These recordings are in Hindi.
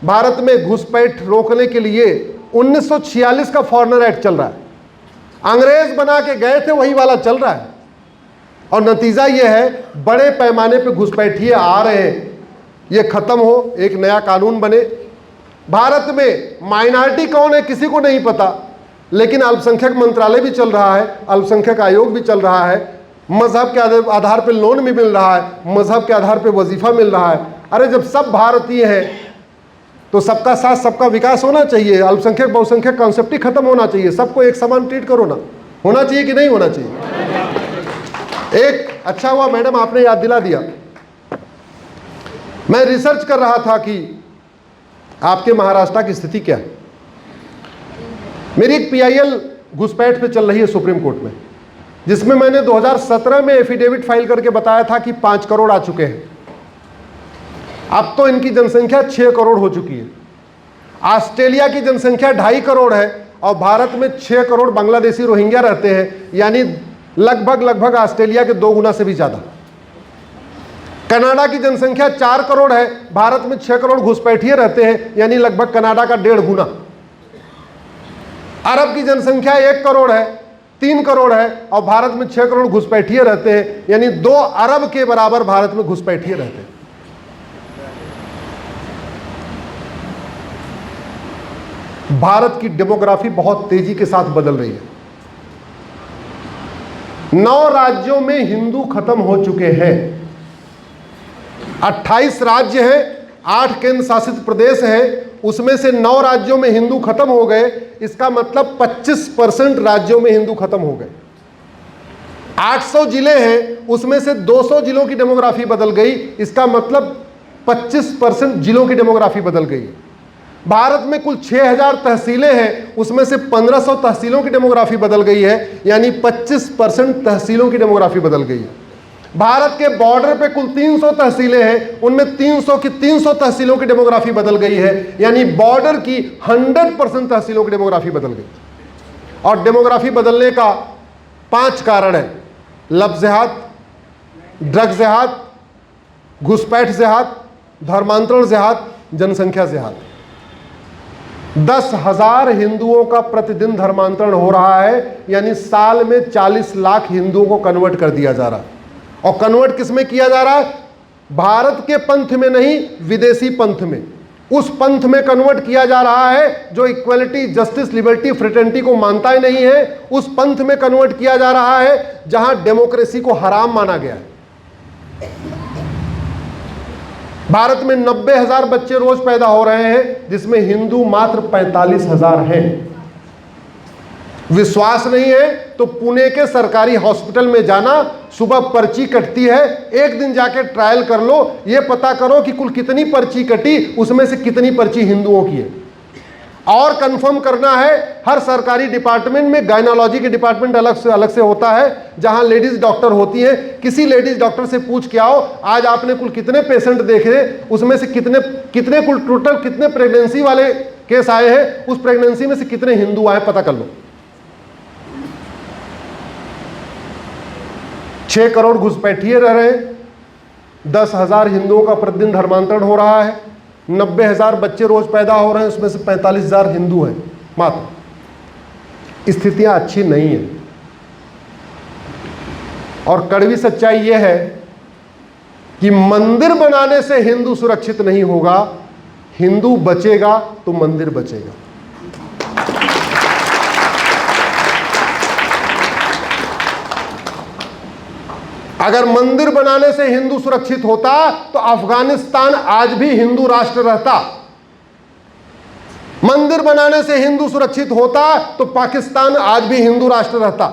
भारत में घुसपैठ रोकने के लिए 1946 का फॉरेनर एक्ट चल रहा है। अंग्रेज बना के गए थे वही वाला चल रहा है और नतीजा यह है बड़े पैमाने पे घुसपैठिए आ रहे हैं। ये खत्म हो, एक नया कानून बने। भारत में माइनॉरिटी कौन है किसी को नहीं पता, लेकिन अल्पसंख्यक मंत्रालय भी चल रहा है, अल्पसंख्यक आयोग भी चल रहा है, मजहब के आधार पर लोन भी मिल रहा है, मजहब के आधार पर वजीफा मिल रहा है। अरे जब सब भारतीय हैं तो सबका साथ सबका विकास होना चाहिए। अल्पसंख्यक बहुसंख्यक कॉन्सेप्ट ही खत्म होना चाहिए। सबको एक समान ट्रीट करो ना। होना चाहिए कि नहीं होना चाहिए? एक अच्छा हुआ मैडम आपने याद दिला दिया। मैं रिसर्च कर रहा था कि आपके महाराष्ट्र की स्थिति क्या है। मेरी एक PIL घुसपैठ पे चल रही है सुप्रीम कोर्ट में, जिसमें मैंने 2017 में एफिडेविट फाइल करके बताया था कि 5 करोड़ आ चुके हैं। अब तो इनकी जनसंख्या 6 करोड़ हो चुकी है। ऑस्ट्रेलिया की जनसंख्या 2.5 करोड़ है और भारत में 6 करोड़ बांग्लादेशी रोहिंग्या रहते हैं, यानी लगभग ऑस्ट्रेलिया के 2 गुना से भी ज्यादा। कनाडा की जनसंख्या 4 करोड़ है, भारत में 6 करोड़ घुसपैठिए रहते हैं, यानी लगभग कनाडा का 1.5 गुना। अरब की जनसंख्या 1 करोड़ है, 3 करोड़ है और भारत में 6 करोड़ घुसपैठिए रहते हैं, यानी 2 अरब के बराबर भारत में घुसपैठिए रहते हैं। भारत की डेमोग्राफी बहुत तेजी के साथ बदल रही है। 9 राज्यों में हिंदू खत्म हो चुके हैं। 28 राज्य हैं, 8 केंद्र शासित प्रदेश हैं, उसमें से 9 राज्यों में हिंदू खत्म हो गए। इसका मतलब 25% राज्यों में हिंदू खत्म हो गए। 800 जिले हैं, उसमें से 200 जिलों की डेमोग्राफी बदल गई। इसका मतलब 25% जिलों की डेमोग्राफी बदल गई। भारत में कुल 6000 तहसीलें हैं, उसमें से 1500 तहसीलों की डेमोग्राफी बदल गई है, यानी 25% तहसीलों की डेमोग्राफी बदल गई है। भारत के बॉर्डर पे कुल 300 तहसीलें हैं, उनमें 300 की 300 तहसीलों की डेमोग्राफी बदल गई है, यानी बॉर्डर की 100% तहसीलों की डेमोग्राफी बदल गई। और डेमोग्राफी बदलने का 5 कारण है: लफ्ज़ जिहाद, ड्रग जिहाद, घुसपैठ जिहाद, धर्मांतरण जिहाद, जनसंख्या जिहाद। 10,000 हिंदुओं का प्रतिदिन धर्मांतरण हो रहा है, यानी साल में 40 लाख हिंदुओं को कन्वर्ट कर दिया जा रहा है। और कन्वर्ट किस में किया जा रहा है? भारत के पंथ में नहीं, विदेशी पंथ में। उस पंथ में कन्वर्ट किया जा रहा है जो इक्वलिटी, जस्टिस, लिबर्टी, फ्रेटर्निटी को मानता ही नहीं है। उस पंथ में कन्वर्ट किया जा रहा है जहां डेमोक्रेसी को हराम माना गया है। भारत में 90,000 बच्चे रोज पैदा हो रहे हैं, जिसमें हिंदू मात्र 45,000 हैं। विश्वास नहीं है तो पुणे के सरकारी हॉस्पिटल में जाना, सुबह पर्ची कटती है, एक दिन जाके ट्रायल कर लो, ये पता करो कि कुल कितनी पर्ची कटी, उसमें से कितनी पर्ची हिंदुओं की है। और कंफर्म करना है, हर सरकारी डिपार्टमेंट में गायनोलॉजी के डिपार्टमेंट अलग से होता है, जहां लेडीज डॉक्टर होती हैं। किसी लेडीज डॉक्टर से पूछ के आओ आज आपने कुल कितने पेशेंट देखे, उसमें से कितने कुल टोटल कितने प्रेगनेंसी वाले केस आए हैं, उस प्रेगनेंसी में से कितने हिंदू आए, पता कर लो। 6 करोड़ घुसपैठिए रह रहे हैं, 10,000 हिंदुओं का प्रतिदिन धर्मांतरण हो रहा है, 90,000 बच्चे रोज पैदा हो रहे हैं, उसमें से 45,000 हिंदू हैं मात्र। स्थितियां अच्छी नहीं है और कड़वी सच्चाई यह है कि मंदिर बनाने से हिंदू सुरक्षित नहीं होगा। हिंदू बचेगा तो मंदिर बचेगा। अगर मंदिर बनाने से हिंदू सुरक्षित होता तो अफगानिस्तान आज भी हिंदू राष्ट्र रहता। मंदिर बनाने से हिंदू सुरक्षित होता तो पाकिस्तान आज भी हिंदू राष्ट्र रहता।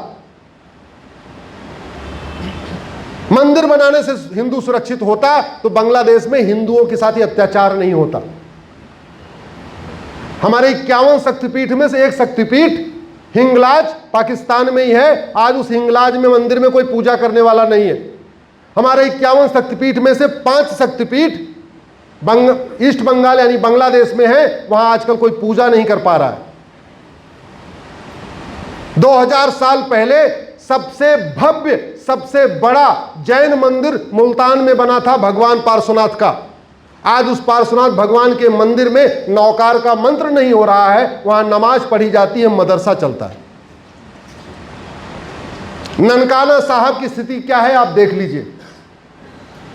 मंदिर बनाने से हिंदू सुरक्षित होता तो बांग्लादेश में हिंदुओं के साथ ही अत्याचार नहीं होता। हमारे 51 शक्तिपीठ में से एक शक्तिपीठ हिंगलाज पाकिस्तान में ही है। आज उस हिंगलाज में मंदिर में कोई पूजा करने वाला नहीं है। हमारे 51 शक्तिपीठ में से 5 शक्तिपीठ ईस्ट बंगाल यानी बांग्लादेश में है, वहां आजकल कोई पूजा नहीं कर पा रहा है। 2000 साल पहले सबसे भव्य, सबसे बड़ा जैन मंदिर मुल्तान में बना था भगवान पार्श्वनाथ का। आज उस पार्श्वनाथ भगवान के मंदिर में नौकार का मंत्र नहीं हो रहा है, वहां नमाज पढ़ी जाती है, मदरसा चलता है। ननकाना साहब की स्थिति क्या है आप देख लीजिए।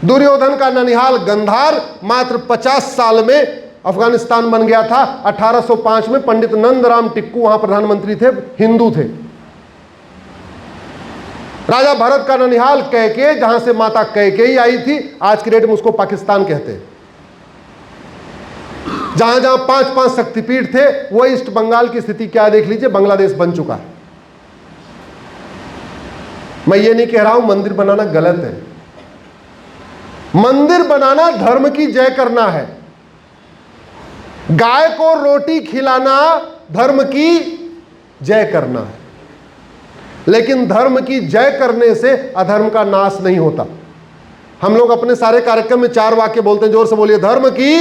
दुर्योधन का ननिहाल गंधार मात्र 50 साल में अफगानिस्तान बन गया था। 1805 में पंडित नंदराम टिक्कू वहां प्रधानमंत्री थे, हिंदू थे। राजा भरत का ननिहाल कैके, जहां से माता कैकेयी आई थी, आज की डेट में उसको पाकिस्तान कहते हैं। जहां जहां 5-5 शक्तिपीठ थे, वो ईस्ट बंगाल की स्थिति क्या देख लीजिए, बांग्लादेश बन चुका है। मैं ये नहीं कह रहा हूं मंदिर बनाना गलत है, मंदिर बनाना धर्म की जय करना है। गाय को रोटी खिलाना धर्म की जय करना है, लेकिन धर्म की जय करने से अधर्म का नाश नहीं होता। हम लोग अपने सारे कार्यक्रम में 4 वाक्य बोलते हैं, जोर से बोलिए, धर्म की,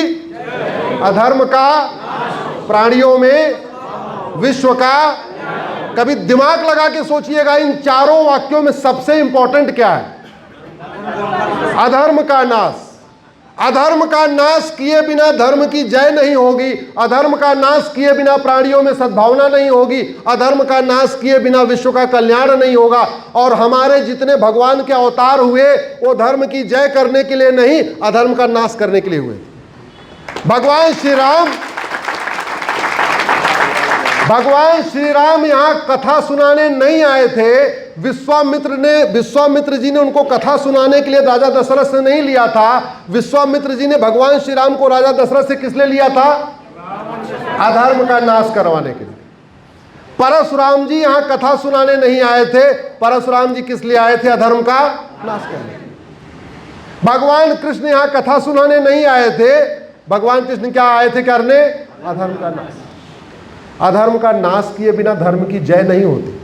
अधर्म का, प्राणियों में, विश्व का। कभी दिमाग लगा के सोचिएगा, इन चारों वाक्यों में सबसे इंपॉर्टेंट क्या है? अधर्म का नाश। अधर्म का नाश किए बिना धर्म की जय नहीं होगी। अधर्म का नाश किए बिना प्राणियों में सद्भावना नहीं होगी। अधर्म का नाश किए बिना विश्व का कल्याण नहीं होगा। और हमारे जितने भगवान के अवतार हुए, वो धर्म की जय करने के लिए नहीं, अधर्म का नाश करने के लिए हुए। भगवान श्री राम यहां कथा सुनाने नहीं आए थे। विश्वामित्र जी ने उनको कथा सुनाने के लिए राजा दशरथ से नहीं लिया था। विश्वामित्र जी ने भगवान श्री राम को राजा दशरथ से किस लिए लिया था? अधर्म का नाश करवाने के लिए। परशुराम जी यहां कथा सुनाने नहीं आए थे। परशुराम जी किस लिए आए थे? अधर्म का नाश करने। भगवान कृष्ण यहां कथा सुनाने नहीं आए थे। भगवान कृष्ण क्या आए थे करने? अधर्म का नाश। अधर्म का नाश किए बिना धर्म की जय नहीं होती।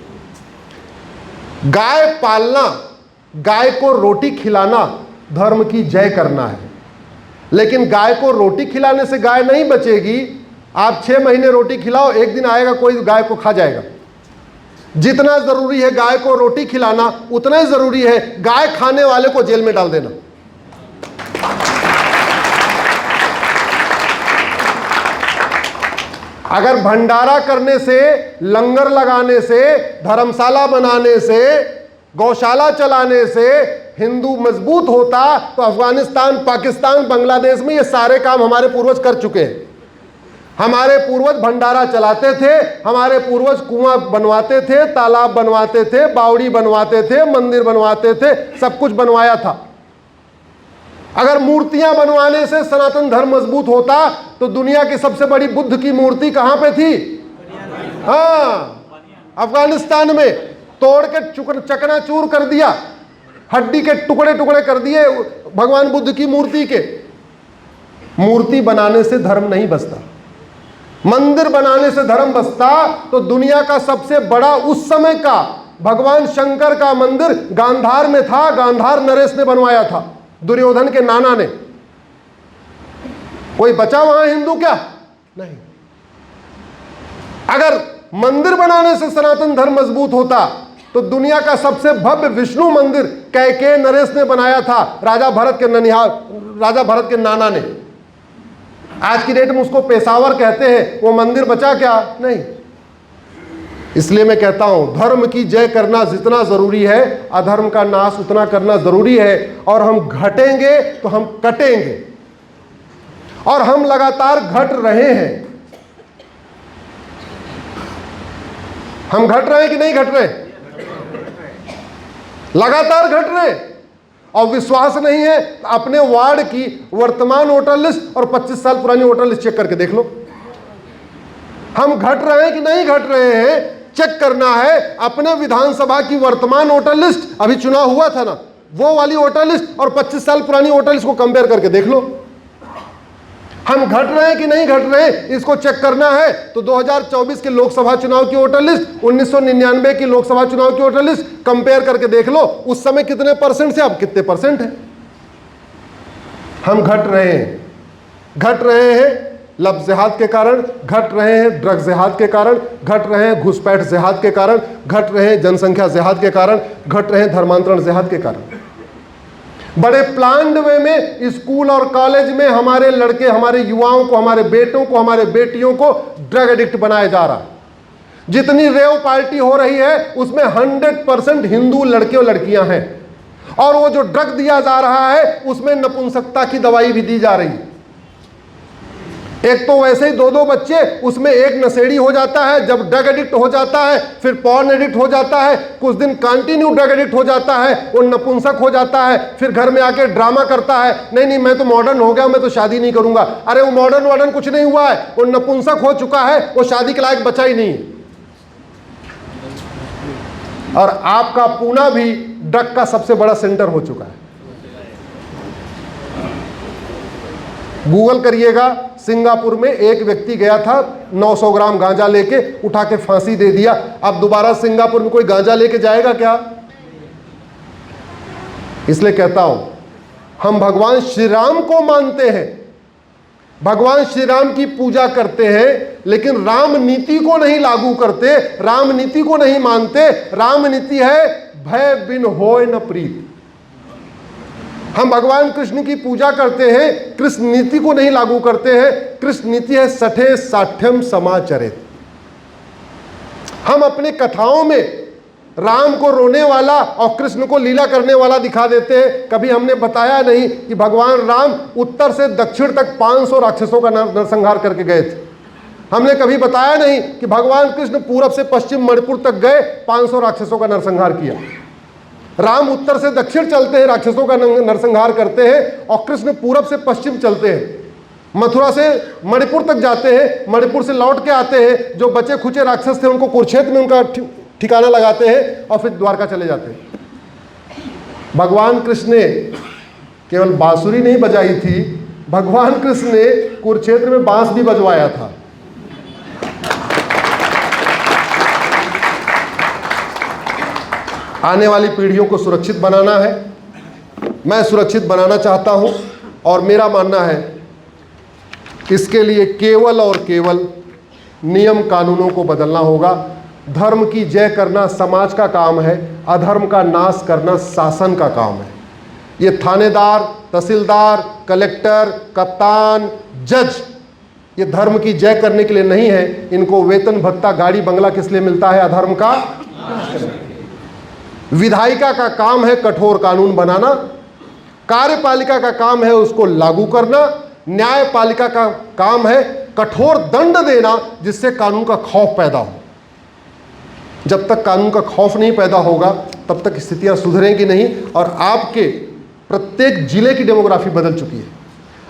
गाय पालना, गाय को रोटी खिलाना धर्म की जय करना है। लेकिन गाय को रोटी खिलाने से गाय नहीं बचेगी। आप 6 महीने रोटी खिलाओ, एक दिन आएगा कोई गाय को खा जाएगा। जितना जरूरी है गाय को रोटी खिलाना, उतना ही जरूरी है गाय खाने वाले को जेल में डाल देना। अगर भंडारा करने से, लंगर लगाने से, धर्मशाला बनाने से, गौशाला चलाने से हिंदू मजबूत होता, तो अफगानिस्तान, पाकिस्तान, बांग्लादेश में ये सारे काम हमारे पूर्वज कर चुके हैं। हमारे पूर्वज भंडारा चलाते थे, हमारे पूर्वज कुआं बनवाते थे, तालाब बनवाते थे, बावड़ी बनवाते थे, मंदिर बनवाते थे, सब कुछ बनवाया था। अगर मूर्तियां बनवाने से सनातन धर्म मजबूत होता, तो दुनिया की सबसे बड़ी बुद्ध की मूर्ति कहां पे थी? हाँ, अफगानिस्तान में। तोड़ के चकनाचूर कर दिया, हड्डी के टुकड़े टुकड़े कर दिए भगवान बुद्ध की मूर्ति के। मूर्ति बनाने से धर्म नहीं बसता, मंदिर बनाने से धर्म बसता। तो दुनिया का सबसे बड़ा उस समय का भगवान शंकर का मंदिर गांधार में था। गांधार नरेश ने बनवाया था, दुर्योधन के नाना ने। कोई बचा वहां हिंदू क्या? नहीं। अगर मंदिर बनाने से सनातन धर्म मजबूत होता, तो दुनिया का सबसे भव्य विष्णु मंदिर कैके नरेश ने बनाया था, राजा भरत के ननिहाल, राजा भरत के नाना ने। आज की डेट में उसको पेशावर कहते हैं। वो मंदिर बचा क्या? नहीं। इसलिए मैं कहता हूं, धर्म की जय करना जितना जरूरी है, अधर्म का नाश उतना करना जरूरी है। और हम घटेंगे तो हम कटेंगे, और हम लगातार घट रहे हैं। हम घट रहे हैं कि नहीं घट रहे? लगातार घट रहे। और विश्वास नहीं है तो अपने वार्ड की वर्तमान वोटर लिस्ट और 25 साल पुरानी वोटर लिस्ट चेक करके देख लो। हम घट रहे हैं कि नहीं घट रहे हैं, चेक करना है। अपने विधानसभा की वर्तमान वोटर लिस्ट, अभी चुनाव हुआ था ना, वो वाली वोटर लिस्ट और 25 साल पुरानी वोटर लिस्ट को कंपेयर करके देख लो। हम घट रहे हैं कि नहीं घट रहे हैं, इसको चेक करना है। तो 2024 के लोकसभा चुनाव की वोटर लिस्ट, 1999 की लोकसभा चुनाव की वोटर लिस्ट कंपेयर करके देख लो। उस समय कितने परसेंट थे, अब कितने परसेंट है। हम घट रहे हैं। घट रहे हैं लव जिहाद के कारण, घट रहे हैं ड्रग जिहाद के कारण, घट रहे हैं घुसपैठ जिहाद के कारण, घट रहे हैं जनसंख्या जिहाद के कारण, घट रहे हैं धर्मांतरण जिहाद के कारण। बड़े प्लान्ड वे में स्कूल और कॉलेज में हमारे लड़के, हमारे युवाओं को, हमारे बेटों को, हमारे बेटियों को ड्रग एडिक्ट बनाया जा रहा है। जितनी रेव पार्टी हो रही है उसमें 100% हिंदू लड़के और लड़कियां हैं, और वो जो ड्रग दिया जा रहा है उसमें नपुंसकता की दवाई भी दी जा रही है। एक तो वैसे ही 2-2 बच्चे, उसमें एक नशेड़ी हो जाता है, जब ड्रग एडिक्ट हो जाता है फिर पॉर्न एडिक्ट हो जाता है, कुछ दिन कंटिन्यू ड्रग एडिक्ट हो जाता है, वो नपुंसक हो जाता है, फिर घर में आके ड्रामा करता है, नहीं नहीं मैं तो मॉडर्न हो गया, मैं तो शादी नहीं करूंगा। अरे वो मॉडर्न कुछ नहीं हुआ है, वो नपुंसक हो चुका है, वो शादी के लायक बचा ही नहीं है। और आपका पूना भी ड्रग का सबसे बड़ा सेंटर हो चुका है। गूगल करिएगा, सिंगापुर में एक व्यक्ति गया था 900 ग्राम गांजा लेके, उठा के फांसी दे दिया। अब दोबारा सिंगापुर में कोई गांजा लेके जाएगा क्या? इसलिए कहता हूं, हम भगवान श्री राम को मानते हैं, भगवान श्री राम की पूजा करते हैं, लेकिन राम नीति को नहीं लागू करते, राम नीति को नहीं मानते। राम नीति है भय बिन होय न प्रीत। हम भगवान कृष्ण की पूजा करते हैं, कृष्ण नीति को नहीं लागू करते हैं। कृष्ण नीति है सठे साठ्यम समाचरित। हम अपनी कथाओं में राम को रोने वाला और कृष्ण को लीला करने वाला दिखा देते हैं। कभी हमने बताया नहीं कि भगवान राम उत्तर से दक्षिण तक 500 राक्षसों का नरसंहार करके गए थे। हमने कभी बताया नहीं कि भगवान कृष्ण पूरब से पश्चिम मणिपुर तक गए, 500 राक्षसों का नरसंहार किया। राम उत्तर से दक्षिण चलते हैं, राक्षसों का नरसंहार करते हैं, और कृष्ण पूरब से पश्चिम चलते हैं, मथुरा से मणिपुर तक जाते हैं, मणिपुर से लौट के आते हैं, जो बचे खुचे राक्षस थे उनको कुरुक्षेत्र में उनका ठिकाना लगाते हैं, और फिर द्वारका चले जाते हैं। भगवान कृष्ण ने केवल बांसुरी नहीं बजाई थी, भगवान कृष्ण ने कुरुक्षेत्र में बांस भी बजवाया था। आने वाली पीढ़ियों को सुरक्षित बनाना है, मैं सुरक्षित बनाना चाहता हूं, और मेरा मानना है इसके लिए केवल और केवल नियम कानूनों को बदलना होगा। धर्म की जय करना समाज का काम है, अधर्म का नाश करना शासन का काम है। ये थानेदार, तहसीलदार, कलेक्टर, कप्तान, जज ये धर्म की जय करने के लिए नहीं है। इनको वेतन भत्ता, गाड़ी बंगला किस लिए मिलता है? अधर्म का। विधायिका का काम है कठोर कानून बनाना, कार्यपालिका का काम है उसको लागू करना, न्यायपालिका का काम है कठोर दंड देना जिससे कानून का खौफ पैदा हो। जब तक कानून का खौफ नहीं पैदा होगा तब तक स्थितियां सुधरेंगी नहीं। और आपके प्रत्येक जिले की डेमोग्राफी बदल चुकी है।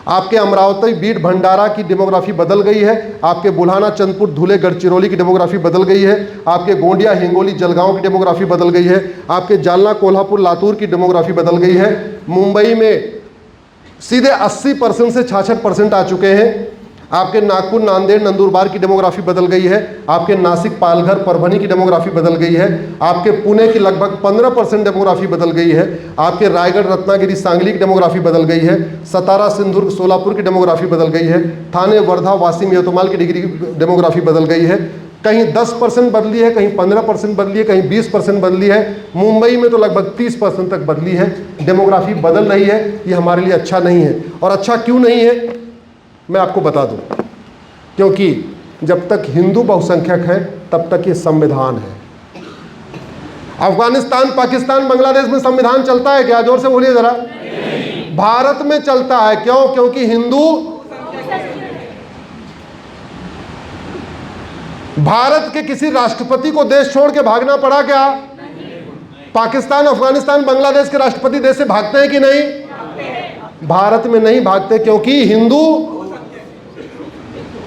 आपके अमरावती, बीट, भंडारा की डेमोग्राफी बदल गई है। आपके बुल्हाना, चंदपुर, धुले, गढ़चिरौली की डेमोग्राफी बदल गई है। आपके गोंडिया, हिंगोली, जलगांव की डेमोग्राफी बदल गई है। आपके जालना, कोल्हापुर, लातूर की डेमोग्राफी बदल गई है। मुंबई में सीधे 80% से 66% आ चुके हैं। आपके नागपुर, नांदेड़, नंदुरबार की डेमोग्राफी बदल गई है। आपके नासिक, पालघर, परभनी की डेमोग्राफी बदल गई है। आपके पुणे की लगभग 15% डेमोग्राफी बदल गई है। आपके रायगढ़, रत्नागिरी, सांगली की डेमोग्राफी बदल गई है। सतारा, सिंधुदुर्ग, सोलापुर की डेमोग्राफी बदल गई है। थाने, वर्धा, वाशिम, यवतमाल की डेमोग्राफी बदल गई है। कहीं 10% बदली है, कहीं 15% बदली है, कहीं 20% बदली है। मुंबई में तो लगभग 30% तक बदली है। डेमोग्राफी बदल रही है, ये हमारे लिए अच्छा नहीं है। और अच्छा क्यों नहीं है मैं आपको बता दूं, क्योंकि जब तक हिंदू बहुसंख्यक है तब तक ये संविधान है। अफगानिस्तान, पाकिस्तान, बांग्लादेश में संविधान चलता है क्या? जोर से बोलिए जरा। भारत में चलता है। क्यों? क्योंकि हिंदू। भारत के किसी राष्ट्रपति को देश छोड़ के भागना पड़ा क्या? पाकिस्तान, अफगानिस्तान, बांग्लादेश के राष्ट्रपति देश से भागते हैं कि नहीं? भारत में नहीं भागते, क्योंकि हिंदू।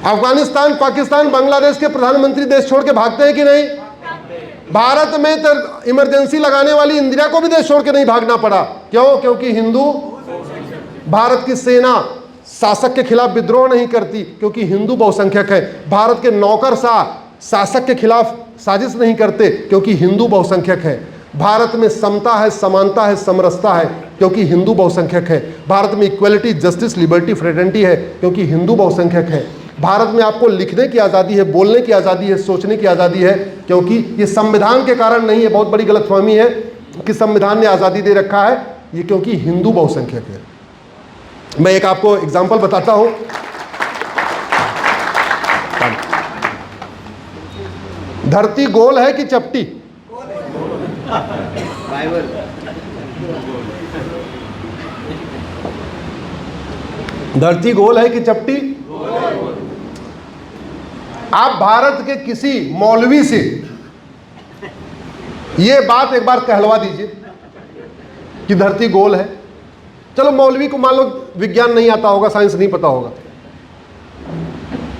अफगानिस्तान, पाकिस्तान, बांग्लादेश के प्रधानमंत्री देश छोड़ के भागते हैं कि नहीं? भारत में तो इमरजेंसी लगाने वाली इंदिरा को भी देश छोड़ के नहीं भागना पड़ा। क्यों? क्योंकि हिंदू। भारत की सेना शासक के खिलाफ विद्रोह नहीं करती क्योंकि हिंदू बहुसंख्यक है। भारत के नौकरशाह शासक के खिलाफ साजिश नहीं करते क्योंकि हिंदू बहुसंख्यक है। भारत में समता है, समानता है, समरसता है क्योंकि हिंदू बहुसंख्यक है। भारत में इक्वलिटी, जस्टिस, लिबर्टी, फ्रेटर्निटी है क्योंकि हिंदू बहुसंख्यक है। भारत में आपको लिखने की आज़ादी है, बोलने की आज़ादी है, सोचने की आज़ादी है क्योंकि ये संविधान के कारण नहीं है। बहुत बड़ी गलतफहमी है कि संविधान ने आज़ादी दे रखा है। ये क्योंकि हिंदू बहुसंख्यक है। मैं एक आपको एग्जांपल बताता हूं। धरती गोल है कि चपटी? धरती गोल है कि चपटी? आप भारत के किसी मौलवी से ये बात एक बार कहलवा दीजिए कि धरती गोल है। चलो मौलवी को मान लो विज्ञान नहीं आता होगा, साइंस नहीं पता होगा।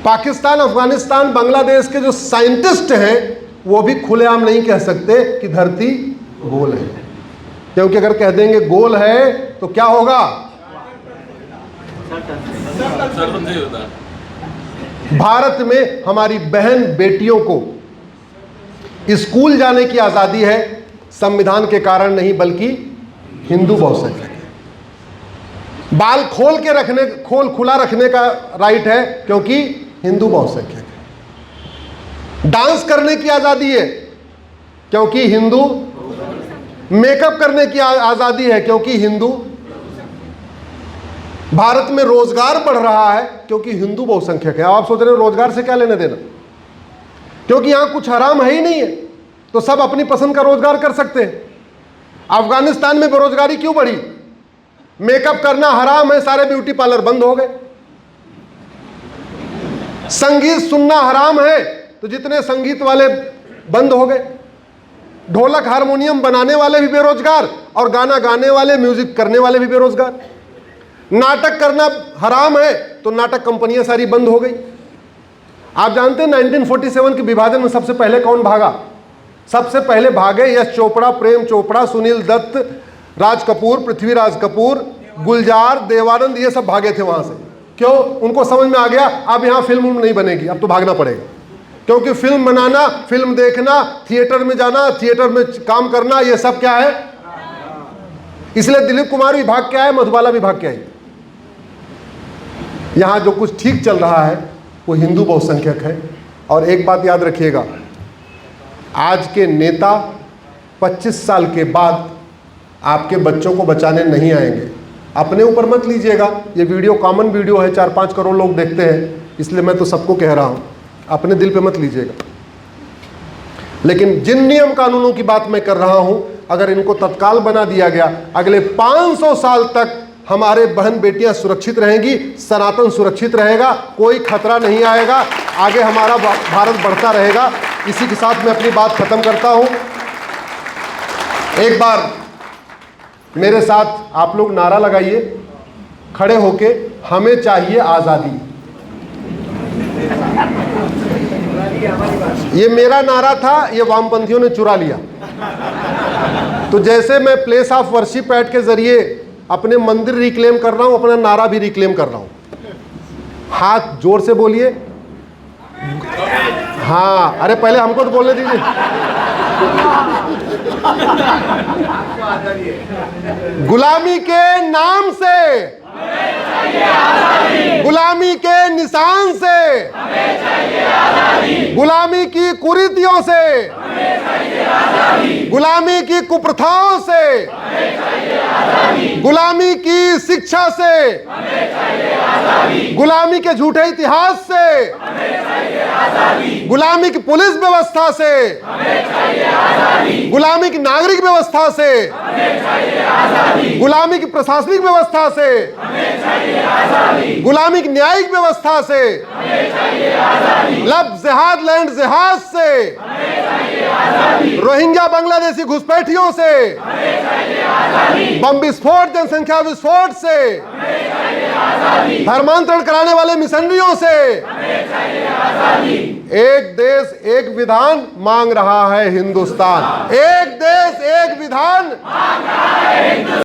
पाकिस्तान, अफगानिस्तान, बांग्लादेश के जो साइंटिस्ट हैं वो भी खुलेआम नहीं कह सकते कि धरती गोल है, क्योंकि अगर कह देंगे गोल है तो क्या होगा? भारत में हमारी बहन बेटियों को स्कूल जाने की आजादी है, संविधान के कारण नहीं बल्कि हिंदू बहुसंख्यक है। बाल खुला रखने का राइट है क्योंकि हिंदू बहुसंख्यक है। डांस करने की आजादी है क्योंकि हिंदू। मेकअप करने की आजादी है क्योंकि हिंदू। भारत में रोजगार बढ़ रहा है क्योंकि हिंदू बहुसंख्यक है। आप सोच रहे हो रोजगार से क्या लेने देना? क्योंकि यहां कुछ हराम है ही नहीं है, तो सब अपनी पसंद का रोजगार कर सकते हैं। अफगानिस्तान में बेरोजगारी क्यों बढ़ी? मेकअप करना हराम है, सारे ब्यूटी पार्लर बंद हो गए। संगीत सुनना हराम है तो जितने संगीत वाले बंद हो गए। ढोलक हारमोनियम बनाने वाले भी बेरोजगार और गाना गाने वाले, म्यूजिक करने वाले भी बेरोजगार। नाटक करना हराम है तो नाटक कंपनियां सारी बंद हो गई। आप जानते हैं 1947 के विभाजन में सबसे पहले कौन भागा? सबसे पहले भागे यश चोपड़ा, प्रेम चोपड़ा, सुनील दत्त, राज कपूर, पृथ्वीराज कपूर, गुलजार, देवानंद, ये सब भागे थे वहां से। क्यों? उनको समझ में आ गया अब यहां फिल्म नहीं बनेगी, अब तो भागना पड़ेगा। क्योंकि फिल्म बनाना, फिल्म देखना, थिएटर में जाना, थिएटर में काम करना, ये सब क्या है? इसलिए दिलीप कुमार भी भाग के आए, मधुबाला भी भाग के आई। यहां जो कुछ ठीक चल रहा है वो हिंदू बहुसंख्यक है। और एक बात याद रखिएगा, आज के नेता 25 साल के बाद आपके बच्चों को बचाने नहीं आएंगे। अपने ऊपर मत लीजिएगा, ये वीडियो कॉमन वीडियो है, 4-5 करोड़ लोग देखते हैं, इसलिए मैं तो सबको कह रहा हूं, अपने दिल पे मत लीजिएगा। लेकिन जिन नियम कानूनों की बात मैं कर रहा हूं, अगर इनको तत्काल बना दिया गया, अगले 500 साल तक हमारे बहन बेटियां सुरक्षित रहेंगी, सनातन सुरक्षित रहेगा, कोई खतरा नहीं आएगा, आगे हमारा भारत बढ़ता रहेगा। इसी के साथ मैं अपनी बात खत्म करता हूं। एक बार मेरे साथ आप लोग नारा लगाइए खड़े होके, हमें चाहिए आजादी। ये मेरा नारा था, ये वामपंथियों ने चुरा लिया। तो जैसे मैं प्लेस ऑफ वर्शिप ऐड के जरिए अपने मंदिर रिक्लेम कर रहा हूं, अपना नारा भी रिक्लेम कर रहा हूं। हाथ जोर से बोलिए। हाँ, अरे पहले हमको तो बोलने दीजिए। गुलामी के नाम से, गुलामी के निशान से, गुलामी की कुरीतियों से, गुलामी की कुप्रथाओं से, गुलामी की शिक्षा से, गुलामी के झूठे इतिहास से, गुलामी की पुलिस व्यवस्था से, गुलामी की नागरिक व्यवस्था से, गुलामी की प्रशासनिक व्यवस्था से, गुलामी की न्यायिक व्यवस्था से, लब जिहाद लैंड जिहाद से, रोहिंग्या बांग्लादेशी घुसपैठियों से, बम विस्फोट, जनसंख्या विस्फोट से, धर्मांतरण कराने वाले मिशनरियों से। एक देश एक विधान मांग रहा है हिंदुस्तान। एक देश एक विधान।